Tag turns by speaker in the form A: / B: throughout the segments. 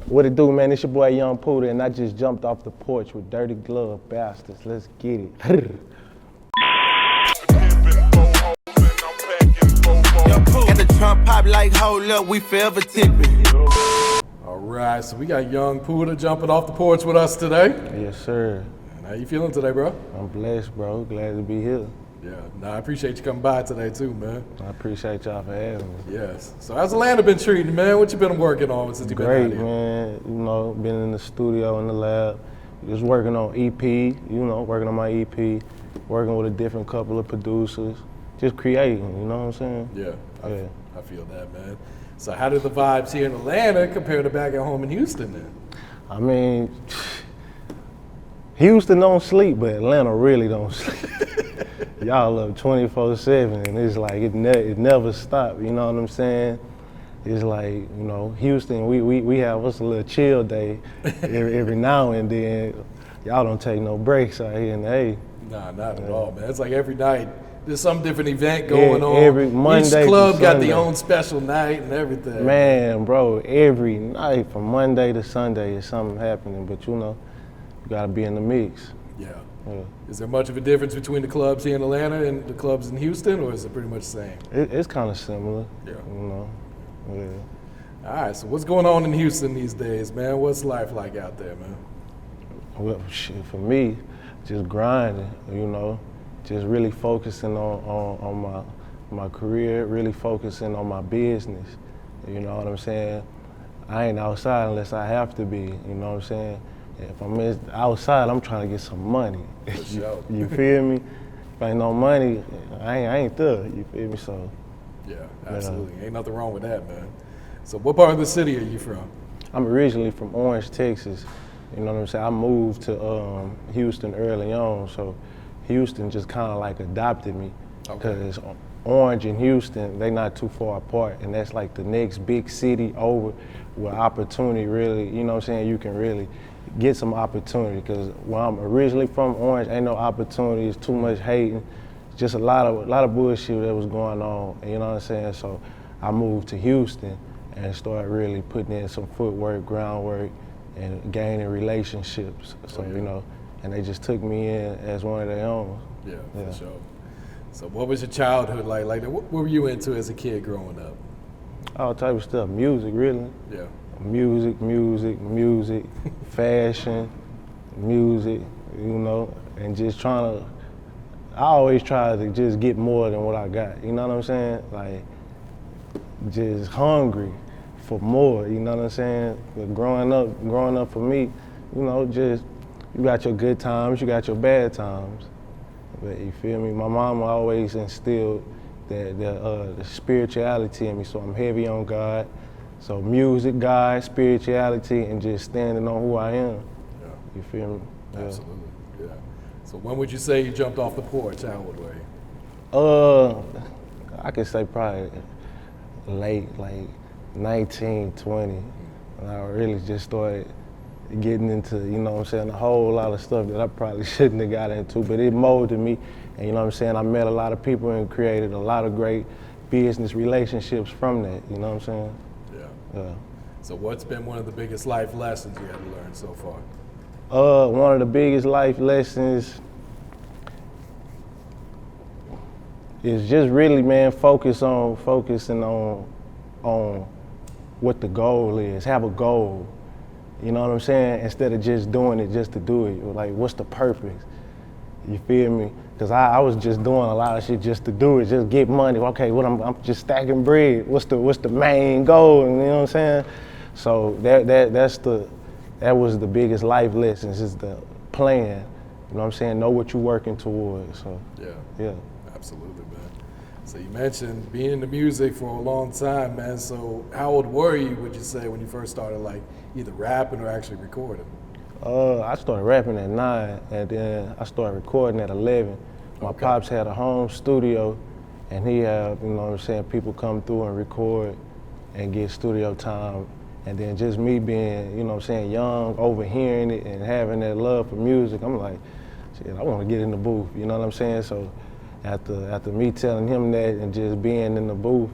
A: What it do, man? It's your boy Yung Pooda, and I just jumped off the porch with dirty glove bastards. Let's get it.
B: And the trunk pop like, hold up, we forever tipping.
C: All right, so we got Yung Pooda jumping off the porch with us today.
A: Yes, sir.
C: And how you feeling today, bro?
A: I'm blessed, bro. Glad to be here.
C: Yeah, I appreciate you coming by today too, man.
A: I appreciate y'all for having me.
C: Yes. So how's Atlanta been treating you, man? What you been working on since you been
A: Great,
C: out here?
A: man. You know, been in the studio, in the lab, just working on EP, working on my EP, working with a different couple of producers, just creating, you know what I'm saying?
C: Yeah,
A: Yeah.
C: I feel that, man. So how did the vibes here in Atlanta compare to back at home in Houston then?
A: I mean, Houston don't sleep, but Atlanta really don't sleep. Y'all up 24/7, and it's like it never stops. You know what I'm saying? It's like, Houston. We have us a little chill day every now and then. Y'all don't take no breaks out here in the A.
C: Nah, not at all, man. It's like every night there's some different event going on.
A: Every Monday
C: Each club
A: to
C: got
A: Sunday.
C: their own special night and everything.
A: Man, bro, every night from Monday to Sunday is something happening. But you gotta be in the mix.
C: Yeah.
A: Yeah.
C: Is there much of a difference between the clubs here in Atlanta and the clubs in Houston, or is it pretty much the same?
A: It's kind of similar.
C: Yeah.
A: Yeah.
C: All right, so what's going on in Houston these days, man? What's life like out there, man?
A: Well, shit, for me, just grinding, just really focusing on my career, really focusing on my business. You know what I'm saying? I ain't outside unless I have to be, you know what I'm saying? If I'm outside, I'm trying to get some money.
C: For sure.
A: You feel me? If ain't no money, I ain't there, you feel me? So.
C: Yeah, absolutely. Ain't nothing wrong with that, man. So what part of the city are you from?
A: I'm originally from Orange, Texas. You know what I'm saying? I moved to Houston early on, so Houston just kind of like adopted me. Because Orange and Houston, they not too far apart, and that's like the next big city over where opportunity really, you know what I'm saying, you can really get some opportunity. Because where I'm originally from, Orange, ain't no opportunities, too much hating, just a lot of bullshit that was going on, you know what I'm saying? So I moved to Houston and started really putting in some footwork, groundwork, and gaining relationships. So, and they just took me in as one of their own.
C: Yeah, for sure. So what was your childhood like? What were you into as a kid growing up?
A: All type of stuff, music really.
C: Yeah.
A: Music, fashion, music, and just I always try to just get more than what I got, you know what I'm saying? Like, just hungry for more, you know what I'm saying? But growing up for me, just, you got your good times, you got your bad times. But you feel me? My mama always instilled the spirituality in me, so I'm heavy on God. So music, God, spirituality, and just standing on who I am.
C: Yeah.
A: You feel me? Yeah.
C: Absolutely, yeah. So when would you say you jumped off the porch? How old were you?
A: I could say probably late, like 19, 20. And I really just started getting into, a whole lot of stuff that I probably shouldn't have got into, but it molded me. And I met a lot of people and created a lot of great business relationships from that, you know what I'm saying? Yeah.
C: So what's been one of the biggest life lessons you had to learn so far?
A: One of the biggest life lessons is just really, man, focusing on what the goal is. Have a goal. You know what I'm saying? Instead of just doing it just to do it. Like, what's the purpose? You feel me? Because I was just doing a lot of shit just to do it, just get money. Okay, I'm just stacking bread. What's the main goal? You know what I'm saying? So that was the biggest life lessons, is the plan. You know what I'm saying? Know what you're working towards. So yeah.
C: Absolutely, man. So you mentioned being in the music for a long time, man. So how old were you, would you say, when you first started either rapping or actually recording?
A: I started rapping at 9, and then I started recording at 11. My pops had a home studio, and he had, people come through and record and get studio time. And then just me being, young, overhearing it and having that love for music, I'm like, shit, I want to get in the booth, you know what I'm saying? So after me telling him that and just being in the booth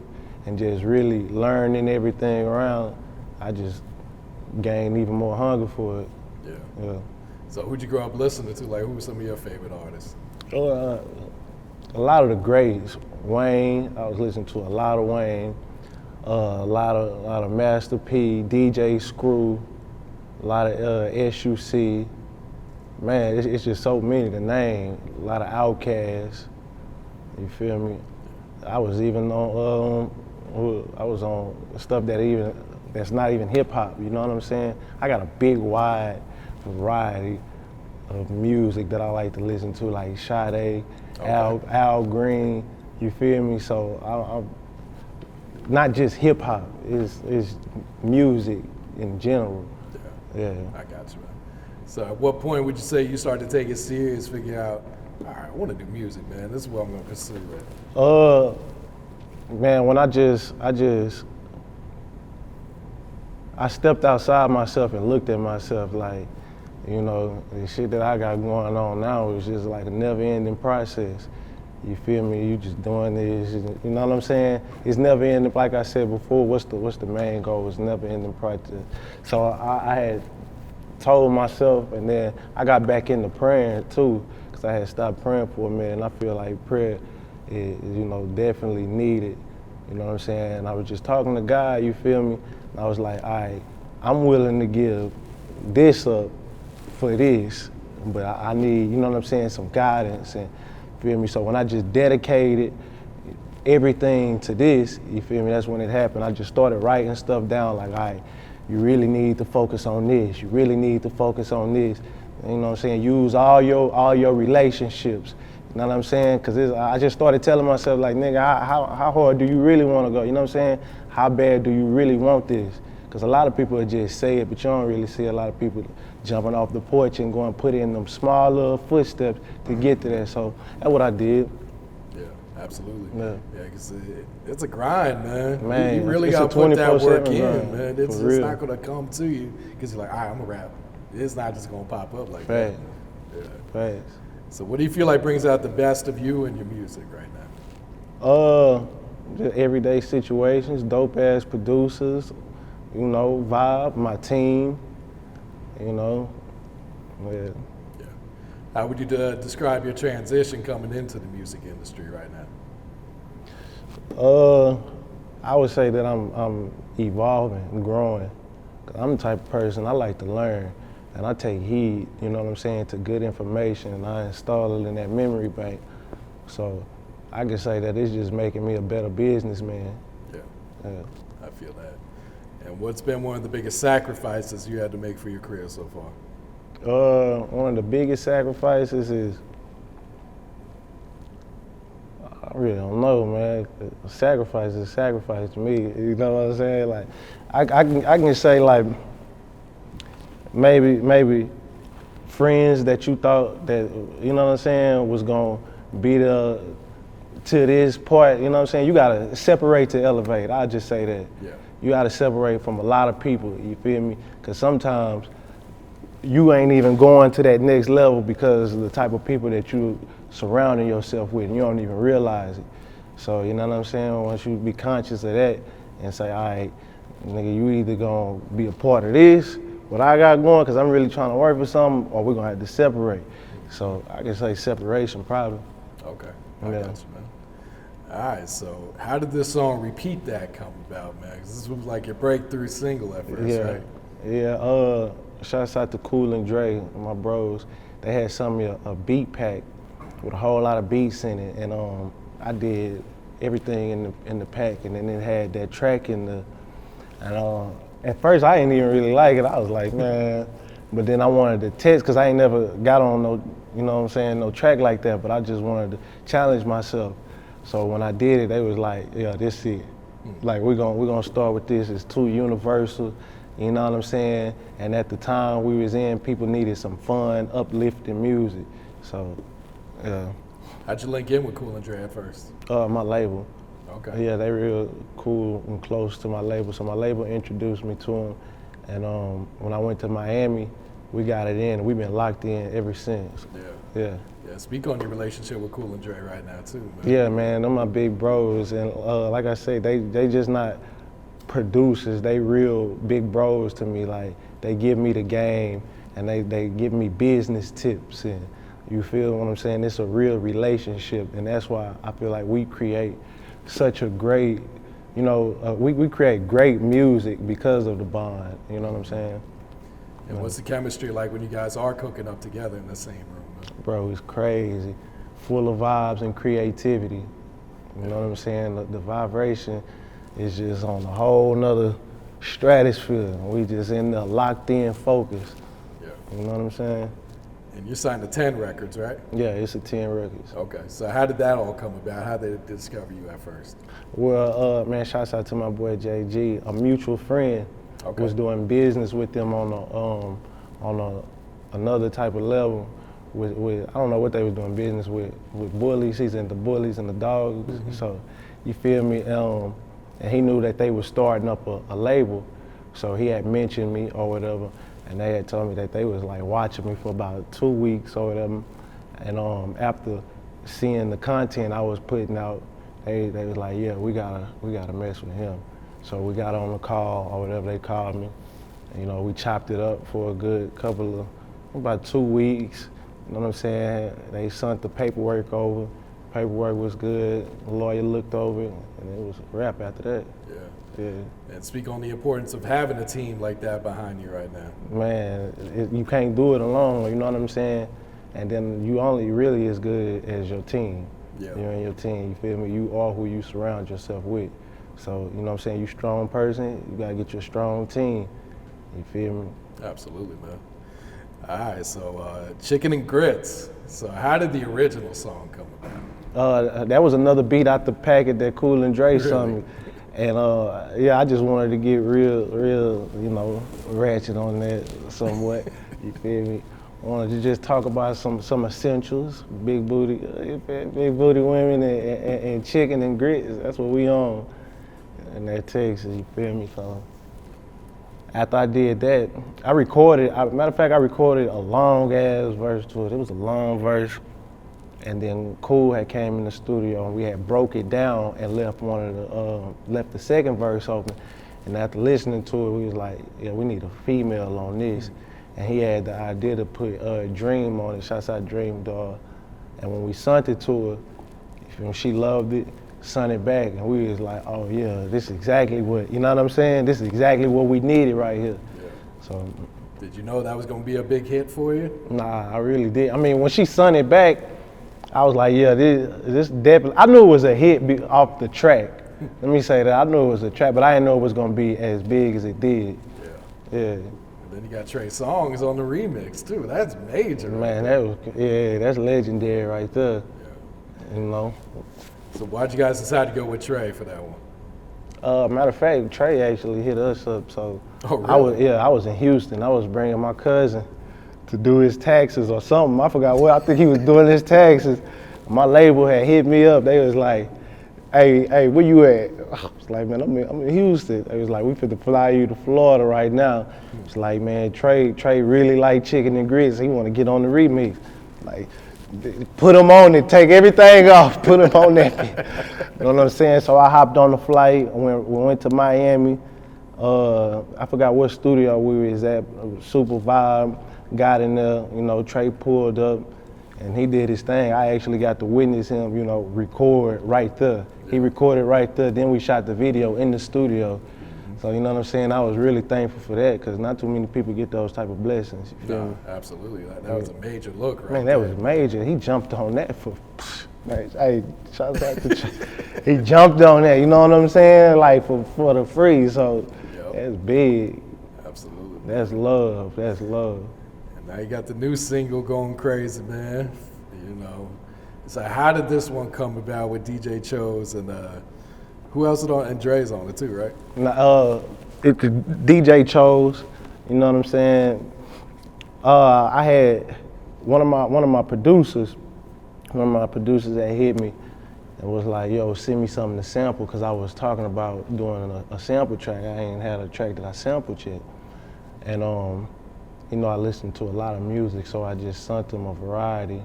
A: and just really learning everything around, I just gained even more hunger for it.
C: Yeah. So who'd you grow up listening to? Like, who were some of your favorite artists?
A: A lot of the greats. Wayne, I was listening to a lot of Wayne, a lot of Master P, DJ Screw, a lot of SUC. Man, it's just so many to name. A lot of Outkast. You feel me? I was even on stuff that's not even hip hop. You know what I'm saying? I got a big wide variety of music that I like to listen to, like Sade, Al Green. You feel me? So I'm not just hip hop. It's music in general. Yeah.
C: I got you, man. So at what point would you say you started to take it serious, figure out, all right, I want to do music, man. This is what I'm gonna pursue, right?
A: Man, when I stepped outside myself and looked at myself like, you know, the shit that I got going on now is just like a never-ending process. You feel me? You just doing this, you know what I'm saying? It's never ending. Like I said before, what's the main goal? It's never ending process. So I had told myself, and then I got back into praying too, because I had stopped praying for a minute, and I feel like prayer is, you know, definitely needed. You know what I'm saying? And I was just talking to God, you feel me? And I was like, all right, I'm willing to give this up for this, but I need, you know what I'm saying, some guidance, and feel me? So when I just dedicated everything to this, you feel me, that's when it happened. I just started writing stuff down like, all right, you really need to focus on this. You really need to focus on this. You know what I'm saying? Use all your relationships. You know what I'm saying? Because I just started telling myself like, nigga, how hard do you really want to go? You know what I'm saying? How bad do you really want this? Because a lot of people just say it, but you don't really see a lot of people jumping off the porch and going put in them small little footsteps to get to that. So that's what I did.
C: Yeah, absolutely.
A: Yeah,
C: because it's a grind, man.
A: Man,
C: you really got to put that work in, man. It's not going to come to you because you're like, all right, I'm a rapper. It's not just going to pop up like that. Yeah.
A: Facts.
C: So what do you feel like brings out the best of you and your music right now?
A: Just everyday situations, dope ass producers, you know, vibe, my team, you know, yeah.
C: How would you describe your transition coming into the music industry right now?
A: I would say that I'm evolving and growing. I'm the type of person, I like to learn, and I take heed, you know what I'm saying, to good information, and I install it in that memory bank. So I can say that it's just making me a better businessman.
C: Yeah. I feel that. And what's been one of the biggest sacrifices you had to make for your career so far?
A: One of the biggest sacrifices is, I really don't know, man. Sacrifice is sacrifice to me. You know what I'm saying? Like, I can say like, maybe friends that you thought that, you know what I'm saying, was gonna be there to this part. You know what I'm saying? You gotta separate to elevate. I'll just say that.
C: Yeah.
A: You gotta separate from a lot of people, you feel me? Because sometimes you ain't even going to that next level because of the type of people that you surrounding yourself with, and you don't even realize it. So, you know what I'm saying? Once you be conscious of that and say, all right, nigga, you either gonna be a part of this, what I got going, because I'm really trying to work for something, or we're gonna have to separate. So I can say separation probably.
C: Okay, I got you, man. All right, so how did this song Repeat That come about, man? 'Cause this was like your breakthrough single at first, right?
A: Yeah, shouts out to Cool and Dre, my bros. They had sent me a beat pack with a whole lot of beats in it, and I did everything in the pack, and then it had that track in the, and at first I didn't even really like it. I was like, man, but then I wanted to test, because I ain't never got on no, you know what I'm saying, no track like that, but I just wanted to challenge myself. So when I did it, they was like, yeah, this it. Like, we're gonna start with this. It's too universal, you know what I'm saying? And at the time we was in, people needed some fun, uplifting music. So, yeah.
C: How'd you link in with Cool and Dre at first?
A: My label.
C: Okay.
A: Yeah, they real cool and close to my label. So my label introduced me to them. And when I went to Miami, we got it in, and we've been locked in ever since. Yeah.
C: Yeah, speak on your relationship with Cool and Dre right now too, man.
A: Yeah, man, they're my big bros, and like I say, they just not producers, they real big bros to me. Like, they give me the game and they give me business tips, and you feel what I'm saying? It's a real relationship, and that's why I feel like we create such a great, you know, we create great music because of the bond, you know what I'm saying?
C: And what's the chemistry like when you guys are cooking up together in the same room?
A: Bro, it's crazy. Full of vibes and creativity. You know what I'm saying? The vibration is just on a whole nother stratosphere. We just in there locked in, focused.
C: Yeah.
A: You know what I'm saying?
C: And you're signed to 10 records, right?
A: Yeah, it's a 10 records.
C: Okay, so how did that all come about? How did they discover you at first?
A: Well, man, shouts out to my boy JG. A mutual friend was doing business with them on another type of level. With I don't know what they were doing business with bullies. He's into bullies and the dogs. Mm-hmm. So, you feel me? And he knew that they were starting up a label. So he had mentioned me or whatever, and they had told me that they was like watching me for about 2 weeks or whatever. And after seeing the content I was putting out, they was like, yeah, we gotta mess with him. So we got on the call or whatever they called me. And, you know, we chopped it up for a good about 2 weeks. You know what I'm saying? They sent the paperwork over. Paperwork was good. The lawyer looked over it, and it was a wrap after that. Yeah.
C: And speak on the importance of having a team like that behind you right now.
A: Man, you can't do it alone, you know what I'm saying? And then you only really as good as your team. Yeah. You and your team, you feel me? You are who you surround yourself with. So, you know what I'm saying? You strong person, you gotta get your strong team. You feel me?
C: Absolutely, man. All right, so Chicken and Grits. So how did the original song come about?
A: That was another beat out the packet that Cool and Dre sung me. And yeah, I just wanted to get real, you know, ratchet on that somewhat. You feel me? I wanted to just talk about some essentials, big booty women and chicken and grits. That's what we on in that Texas. You feel me? So after I did that, I recorded a long ass verse to it. It was a long verse. And then Cool had came in the studio and we had broke it down and left left the second verse open. And after listening to it, we was like, yeah, we need a female on this. And he had the idea to put Dream on it. Shouts out Dream Dog. And when we sent it to her, she loved it, sent it back, and we was like, oh yeah, this is exactly what, you know what I'm saying? This is exactly what we needed right here. Yeah. So.
C: Did you know that was gonna be a big hit for you?
A: Nah, I really did. I mean, when she sent it back, I was like, yeah, this definitely, I knew it was a hit off the track. Let me say that, I knew it was a track, but I didn't know it was gonna be as big as it did. Yeah.
C: And then you got Trey Songz on the remix too. That's major.
A: Man, that's legendary right there. Yeah. You know.
C: So why'd you guys decide to go with Trey for that one?
A: Matter of fact, Trey actually hit us up. So
C: oh, really?
A: I was in Houston. I was bringing my cousin to do his taxes or something. I forgot what. I think he was doing his taxes. My label had hit me up. They was like, hey, where you at? I was like, man, I'm in Houston. They was like, we finna fly you to Florida right now. It's like, man, Trey really like chicken and grits. He want to get on the remix. Like, put him on it, take everything off, put him on that. You know what I'm saying? So I hopped on the flight, we went to Miami. I forgot what studio we was at, super vibe, got in there, you know, Trey pulled up and he did his thing. I actually got to witness him, you know, record right there. He recorded right there, then we shot the video in the studio. So, you know what I'm saying? I was really thankful for that because not too many people get those type of blessings. You feel me?
C: Absolutely. That was a major look, right?
A: Man, that was major. He jumped on that for, man, hey, shout out to he jumped on that, you know what I'm saying? Like for the free, so that's big.
C: Absolutely.
A: That's love, that's love.
C: And now you got the new single going crazy, man. You know, so how did this one come about with DJ Chose and who else is on? And Dre's on it too, right?
A: It's DJ Chose. You know what I'm saying? I had one of my producers that hit me and was like, "Yo, send me something to sample," because I was talking about doing a sample track. I ain't had a track that I sampled yet, and you know, I listened to a lot of music, so I just sent him a variety,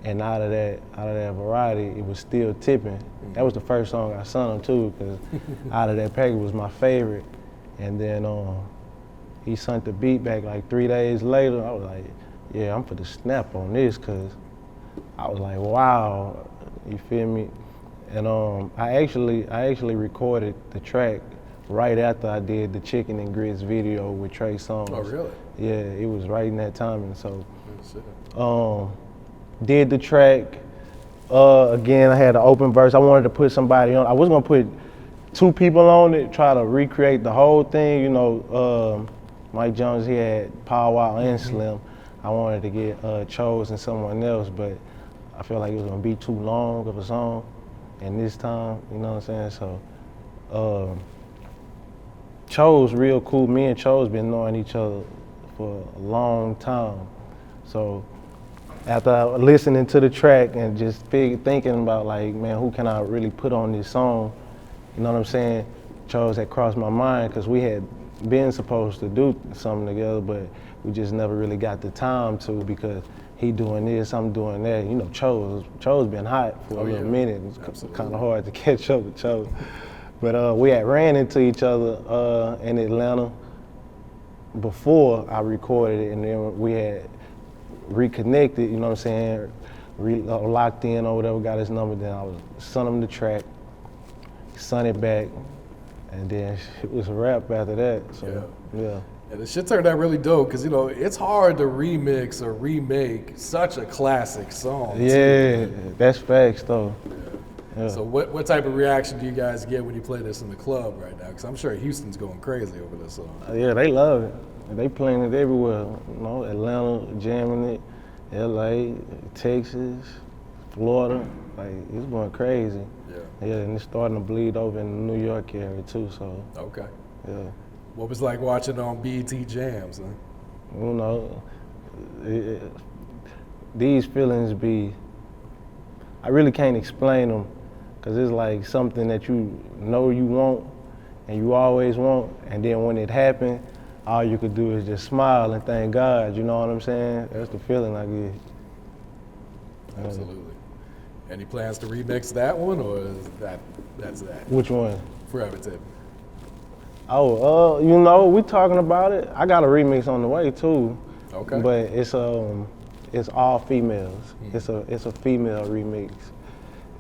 A: And out of that variety, it was still Tippin. That was the first song I sung him too, because out of that package was my favorite. And then he sent the beat back like 3 days later. I was like, yeah, I'm for the snap on this, because I was like, wow, you feel me? And I actually recorded the track right after I did the Chicken and Grits video with Trey Songz.
C: Oh, really?
A: Yeah, it was right in that timing. So, did the track. Again, I had an open verse. I wanted to put somebody on. I was gonna put 2 people on it, try to recreate the whole thing. You know, Mike Jones, he had Pow Wow and Slim. I wanted to get Chose and someone else, but I felt like it was gonna be too long of a song. And this time, you know what I'm saying? So, Chose real cool. Me and Chose been knowing each other for a long time. So after listening to the track and just thinking about like, man, who can I really put on this song? You know what I'm saying? Chose had crossed my mind, because we had been supposed to do something together, but we just never really got the time to, because he doing this, I'm doing that. You know, Chose been hot for a little minute. It's kind of hard to catch up with Chose. But we had ran into each other in Atlanta before I recorded it, and then we had reconnected, you know what I'm saying, locked in or whatever, got his number, then I was sent him the track, sent it back, and then it was a wrap after that, so yeah.
C: And the shit turned out really dope, because, you know, it's hard to remix or remake such a classic song.
A: Yeah, that's facts though. Yeah.
C: So what type of reaction do you guys get when you play this in the club right now? Because I'm sure Houston's going crazy over this song.
A: Yeah, they love it. They playing it everywhere. You know, Atlanta jamming it, LA, Texas, Florida. Like, it's going crazy. Yeah, and it's starting to bleed over in the New York area too. So.
C: Okay.
A: Yeah.
C: What was it like watching it on BET Jams? Huh?
A: You know, these feelings be. I really can't explain them, because it's like something that you know you want, and you always want, and then when it happens, all you could do is just smile and thank God, you know what I'm saying? That's the feeling I get.
C: Absolutely. Any plans to remix that one, or is that's that?
A: Which one?
C: Forever Tippin.
A: Oh, you know, we talking about it. I got a remix on the way too.
C: Okay.
A: But it's all females. It's a female remix,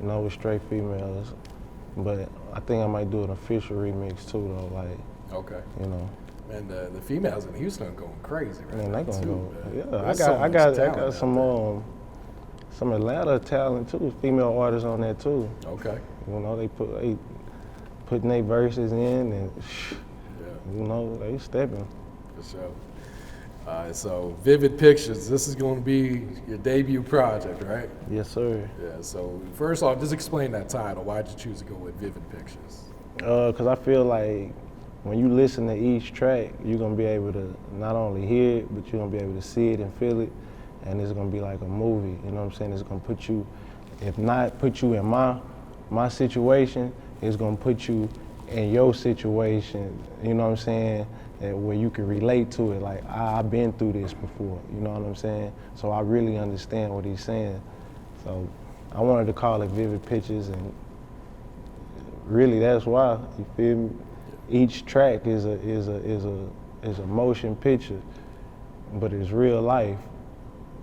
A: you know, with straight females. But I think I might do an official remix too, though. Like,
C: okay.
A: You know.
C: And the females in Houston are going crazy right
A: Man,
C: now.
A: they gonna
C: too,
A: go.
C: man.
A: Yeah, I got some Atlanta talent too. Female artists on there too.
C: Okay.
A: You know, they putting their verses in, and you know, they stepping.
C: For sure. So Vivid Pictures, this is going to be your debut project, right?
A: Yes, sir.
C: Yeah. So first off, just explain that title. Why'd you choose to go with Vivid Pictures?
A: Because I feel like when you listen to each track, you're gonna be able to not only hear it, but you're gonna be able to see it and feel it, and it's gonna be like a movie. You know what I'm saying? It's gonna put you, if not put you in my situation, it's gonna put you in your situation. You know what I'm saying? Where you can relate to it. Like, I've been through this before. You know what I'm saying? So I really understand what he's saying. So I wanted to call it Vivid Pictures, and really that's why. You feel me? Each track is a motion picture, but it's real life.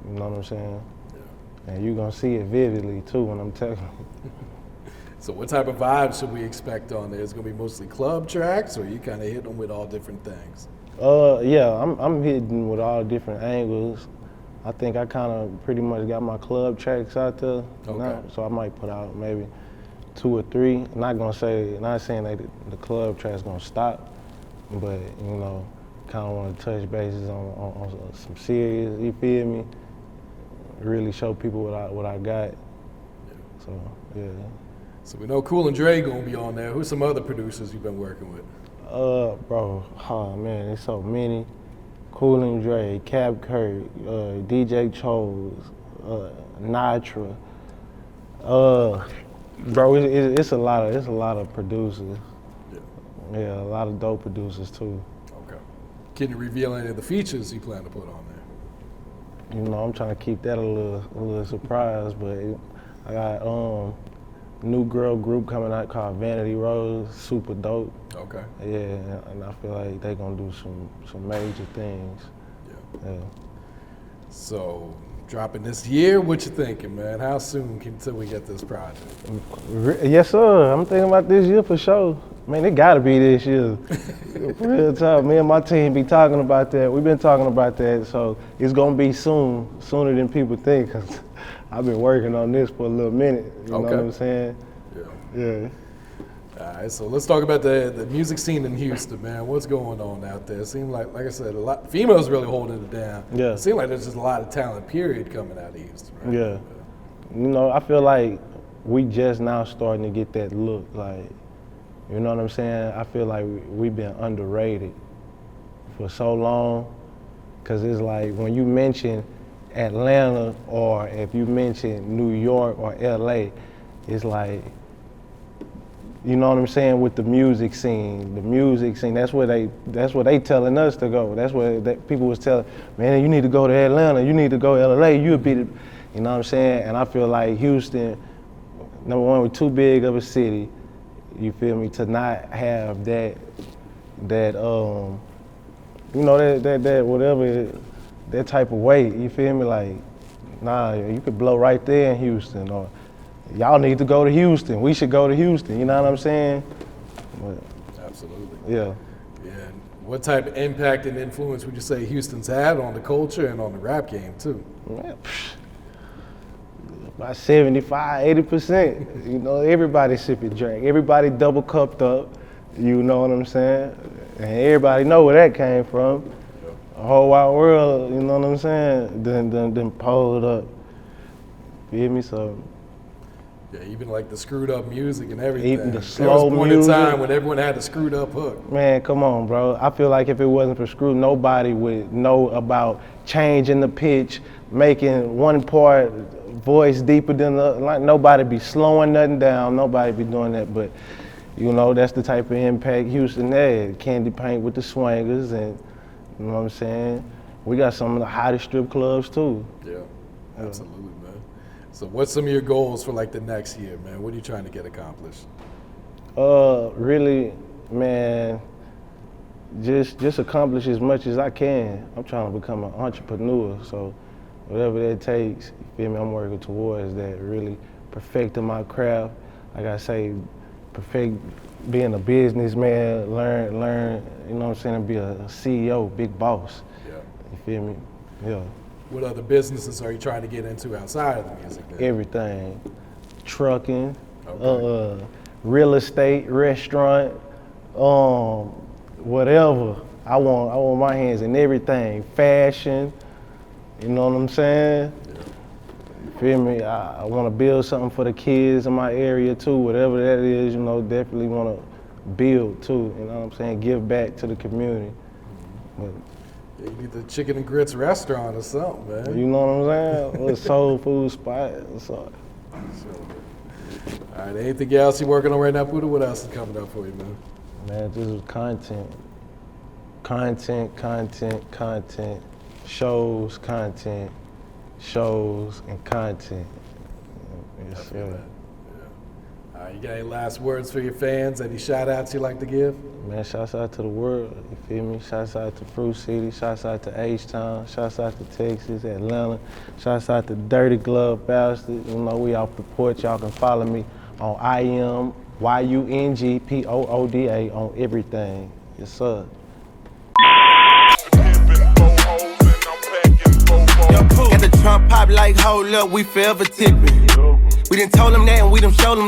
A: You know what I'm saying? Yeah. And you're gonna see it vividly too when I'm telling you.
C: So what type of vibes should we expect on there? Is it gonna be mostly club tracks, or you kind of hit them with all different things?
A: Yeah, I'm hitting with all different angles. I think I kind of pretty much got my club tracks out there now, so I might put out maybe 2 or 3. Not saying that the club track's gonna stop, but you know, kind of want to touch bases on some serious. You feel me? Really show people what I got. So yeah.
C: So we know Cool and Dre gonna be on there. Who's some other producers you've been working with?
A: Bro, oh man, there's so many. Cool and Dre, Cab Curry, DJ Chose, Nitra. Bro, it's a lot of producers. Yeah, a lot of dope producers too.
C: Okay. Can you reveal any of the features you plan to put on
A: you know, I'm trying to keep that a little surprise, but I got new girl group coming out called Vanity Rose, super dope.
C: Okay.
A: Yeah, and I feel like they gonna do some major things. Yeah.
C: So, dropping this year, what you thinking, man? How soon until we get this project?
A: Yes, sir. I'm thinking about this year for sure. Man, it gotta be this year. Real talk. Me and my team be talking about that. We've been talking about that, so it's gonna be soon, sooner than people think. Cause I've been working on this for a little minute. You know what I'm saying? Yeah.
C: All right, so let's talk about the music scene in Houston, man. What's going on out there? It seems like I said, a lot females really holding it down.
A: Yeah.
C: It seems like there's just a lot of talent, period, coming out of Houston, right?
A: Yeah. You know, I feel like we just now starting to get that look. Like, you know what I'm saying? I feel like we've been underrated for so long. Cause it's like when you mention Atlanta or if you mention New York or LA, it's like, you know what I'm saying, with the music scene, that's where they telling us to go. That's where people was telling, man, you need to go to Atlanta, you need to go to LA, you'll be the, you know what I'm saying? And I feel like Houston, number one, we're too big of a city, you feel me, to not have that you know, that whatever, that type of weight, you feel me? Like, nah, you could blow right there in Houston, or y'all need to go to Houston. We should go to Houston. You know what I'm saying? But,
C: absolutely.
A: Yeah.
C: Yeah. And what type of impact and influence would you say Houston's had on the culture and on the rap game too?
A: Man, about 75–80%. You know, everybody sipping drink. Everybody double cupped up. You know what I'm saying? And everybody know where that came from. The whole wide world. You know what I'm saying? Then pulled up. Feel me? So.
C: Yeah, even like the screwed up music and everything.
A: Even the slow music.
C: There was a point in time when everyone had the screwed up hook.
A: Man, come on, bro. I feel like if it wasn't for Screw, nobody would know about changing the pitch, making one part voice deeper than the, like nobody be slowing nothing down, nobody be doing that. But, you know, that's the type of impact Houston had. Candy paint with the swangers and, you know what I'm saying? We got some of the hottest strip clubs too.
C: Yeah, absolutely, man. So what's some of your goals for like the next year, man? What are you trying to get accomplished?
A: Really, man, just accomplish as much as I can. I'm trying to become an entrepreneur, so whatever that takes, you feel me, I'm working towards that, really perfecting my craft. Like I say, perfect being a businessman, learn, you know what I'm saying, be a CEO, big boss.
C: Yeah.
A: You feel me? Yeah.
C: What other businesses are you trying to get into outside of the music? Then?
A: Everything. Trucking, real estate, restaurant, whatever. I want my hands in everything. Fashion, you know what I'm saying?
C: Yeah.
A: You feel me? I want to build something for the kids in my area too, whatever that is, you know, definitely want to build too, you know what I'm saying? Give back to the community. But,
C: yeah, you need the chicken and grits restaurant or something, man.
A: you know what I'm saying? A little soul food spot. So.
C: All right, anything else you're working on right now, Pooda? What else is coming up for you, man?
A: Man, this is content. Content. Shows, content. Shows, and content. Yes, sir.
C: All right, you got any last words for your fans? Any shout outs you like to give?
A: Man, shouts out to the world, you feel me? Shouts out to Fruit City, shouts out to H-Town, shouts out to Texas, Atlanta, shouts out to Dirty Glove Bastard. You know, we off the porch. Y'all can follow me on IMYUNGPOODA on everything. Yes, sir.
B: Got the trunk pop like, hold up, we forever tipping. We done told them that and we done showed them